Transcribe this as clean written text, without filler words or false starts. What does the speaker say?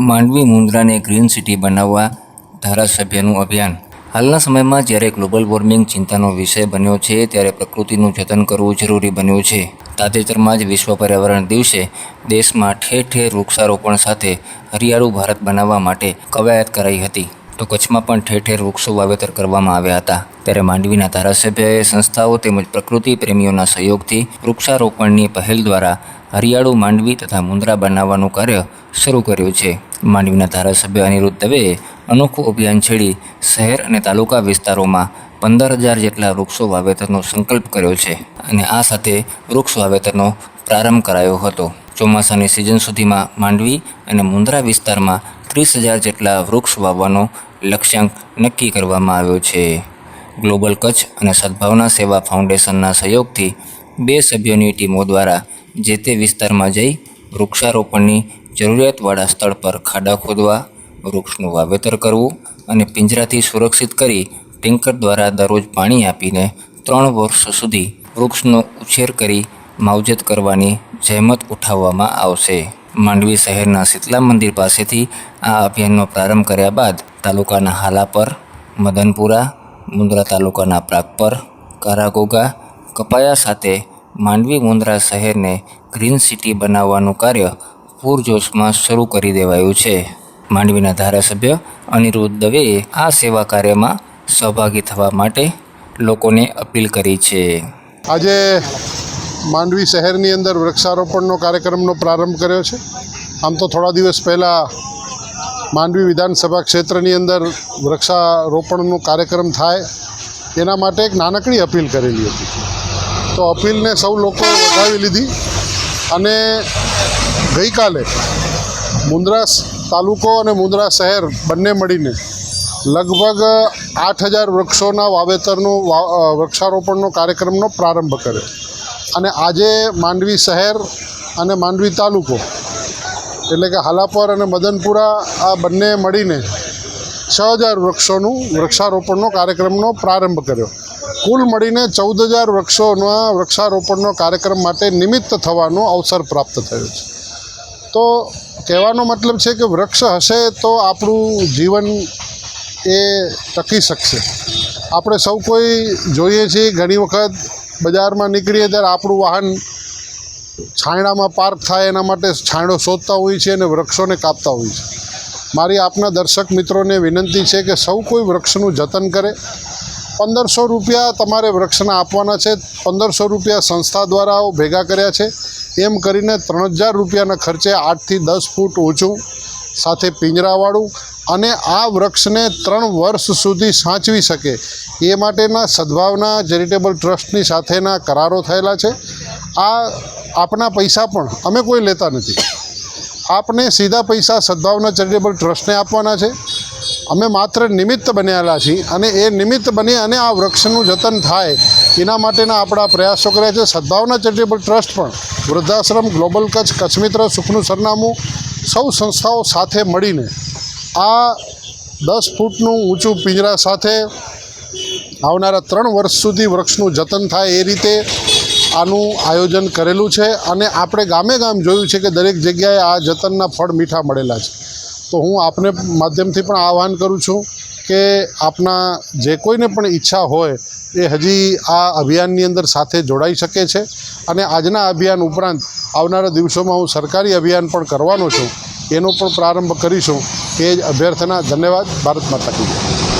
Mandvi મુન્દ્રાને green city બનાવવા ધારાસભ્યનું અભિયાન। હાલના સમયમાં જ્યારે ગ્લોબલ વોર્મિંગ ચિંતાનો વિષય બન્યો છે, ત્યારે પ્રકૃતિનું જતન કરવું જરૂરી બન્યું છે। તાજેતરમાં જ વિશ્વ પર્યાવરણ દિવસે દેશમાં ઠેર ઠેર વૃક્ષારોપણ સાથે હરિયાળું ભારત બનાવવા માટે કવાયત કરાઈ હતી, તો કચ્છમાં પણ ઠેર ઠેર વૃક્ષો વાવેતર કરવામાં આવ્યા હતા। ત્યારે માંડવીના ધારાસભ્યએ સંસ્થાઓ તેમજ પ્રકૃતિ પ્રેમીઓના સહયોગથી વૃક્ષારોપણની પહેલ દ્વારા હરિયાળું માંડવી તથા મુન્દ્રા બનાવવાનું કાર્ય શરૂ કર્યું છે। માંડવીના ધારાસભ્ય અનિરુદ્ધ દવેએ અનોખું અભિયાન છેડી શહેર અને તાલુકા વિસ્તારોમાં 15,000 જેટલા વૃક્ષો વાવેતરનો સંકલ્પ કર્યો છે અને આ સાથે વૃક્ષ વાવેતરનો પ્રારંભ કરાયો હતો। ચોમાસાની સિઝન સુધીમાં માંડવી અને મુન્દ્રા વિસ્તારમાં 30,000 જેટલા વૃક્ષ વાવવાનો લક્ષ્યાંક નક્કી કરવામાં આવ્યો છે। ગ્લોબલ કચ્છ અને સદભાવના સેવા ફાઉન્ડેશનના સહયોગથી 2 સભ્યોની ટીમો દ્વારા જે તે વિસ્તારમાં જઈ વૃક્ષારોપણની જરૂરિયાતવાળા સ્થળ પર ખાડા ખોદવા, વૃક્ષનું વાવેતર કરવું અને પિંજરાથી સુરક્ષિત કરી ટેન્કર દ્વારા દરરોજ પાણી આપીને 3 વર્ષ સુધી વૃક્ષનો ઉછેર કરી માવજત કરવાની જહેમત ઉઠાવવામાં આવશે। માંડવી શહેરના શીતલા મંદિર પાસેથી આ અભિયાનનો પ્રારંભ કર્યા બાદ તાલુકાના હાલાપર, મદનપુરા, મુન્દ્રા તાલુકાના પ્રાગપર, કારાગોગા, કપાયા સાથે માંડવી મુન્દ્રા શહેરને ગ્રીન સિટી બનાવવાનું કાર્ય પૂરજોશમાં શરૂ કરી દેવાયું છે। માંડવીના ધારાસભ્ય અનિરુદ્ધ દવેએ આ સેવા કાર્યમાં સહભાગી થવા માટે લોકોને અપીલ કરી છે। આજે માંડવી શહેરની અંદર વૃક્ષારોપણનો કાર્યક્રમનો પ્રારંભ કર્યો છે। આમ તો થોડા દિવસ પહેલાં માંડવી વિધાનસભા ક્ષેત્રની અંદર વૃક્ષારોપણનો કાર્યક્રમ થાય એના માટે એક નાનકડી અપીલ કરેલી હતી, તો અપીલને સૌ લોકોએ વધાવી લીધી અને ગઈકાલે મુન્દ્રા તાલુકો અને મુન્દ્રા શહેર બંને મળીને લગભગ 8,000 વૃક્ષોના વૃક્ષારોપણનો કાર્યક્રમનો પ્રારંભ કર્યો અને આજે માંડવી શહેર અને માંડવી તાલુકો એટલે કે હાલાપર અને મદનપુરા આ બંને મળીને 6,000 વૃક્ષારોપણનો કાર્યક્રમનો પ્રારંભ કર્યો। કુલ મળીને 14,000 વૃક્ષોના વૃક્ષારોપણનો કાર્યક્રમ માટે નિમિત્ત થવાનો અવસર પ્રાપ્ત થયો છે। તો કહેવાનો મતલબ છે કે વૃક્ષ હશે તો આપણું જીવન એ ટકી શકશે। આપણે સૌ કોઈ જોઈએ છીએ, ઘણી વખત બજારમાં નીકળીએ ત્યારે આપણું વાહન છાંયડામાં પાર્ક થાય એના માટે છાંયડો શોધતા હોઈએ છીએ અને વૃક્ષોને કાપતા હોઈએ છીએ। મારી આપના દર્શક મિત્રોને વિનંતી છે કે સૌ કોઈ વૃક્ષનું જતન કરે। 1,500 રૂપિયા તમારે વૃક્ષના આપવાના છે। 1,500 રૂપિયા સંસ્થા દ્વારા ભેગા કર્યા છે। એમ કરીને 3,000 રૂપિયાના ખર્ચે 8 થી 10 ફૂટ ઊંચું સાથે પિંજરાવાળું અને આ વૃક્ષને 3 વર્ષ સુધી સાચવી શકે એ માટેના સદભાવના ચેરિટેબલ ટ્રસ્ટની સાથેના કરારો થયેલા છે। આ આપના પૈસા પણ અમે કોઈ લેતા નથી, આપને સીધા પૈસા સદભાવના ચેરિટેબલ ટ્રસ્ટને આપવાના છે। અમે માત્ર નિમિત્ત બનેલા છીએ અને એ નિમિત્ત બની અને આ વૃક્ષનું જતન થાય એના માટેના આપણા પ્રયાસો કર્યા છે। સદભાવના ચેરિટેબલ ટ્રસ્ટ પણ વૃદ્ધાશ્રમ, ગ્લોબલ કચ્છ, કચ્છમિત્ર, સુખનું સરનામું સૌ સંસ્થાઓ સાથે મળીને આ 10 ફૂટનું ઊંચું પિંજરા સાથે આવનારા 3 વર્ષ સુધી વૃક્ષનું જતન થાય એ રીતે આનું આયોજન કરેલું છે અને આપણે ગામે ગામ જોયું છે કે દરેક જગ્યાએ આ જતનના ફળ મીઠા મળેલા છે। તો હું આપને માધ્યમથી પણ આહ્વાન કરું છું કે આપના જે કોઈને પણ ઈચ્છા હોય એ હજી આ અભિયાનની અંદર સાથે જોડાઈ શકે છે અને આજના અભિયાન ઉપરાંત આવનારા દિવસોમાં હું સરકારી અભિયાન પણ કરવાનો છું, એનો પણ પ્રારંભ કરીશું। એ જ અભ્યર્થના। ધન્યવાદ। ભારત માતા કી જય।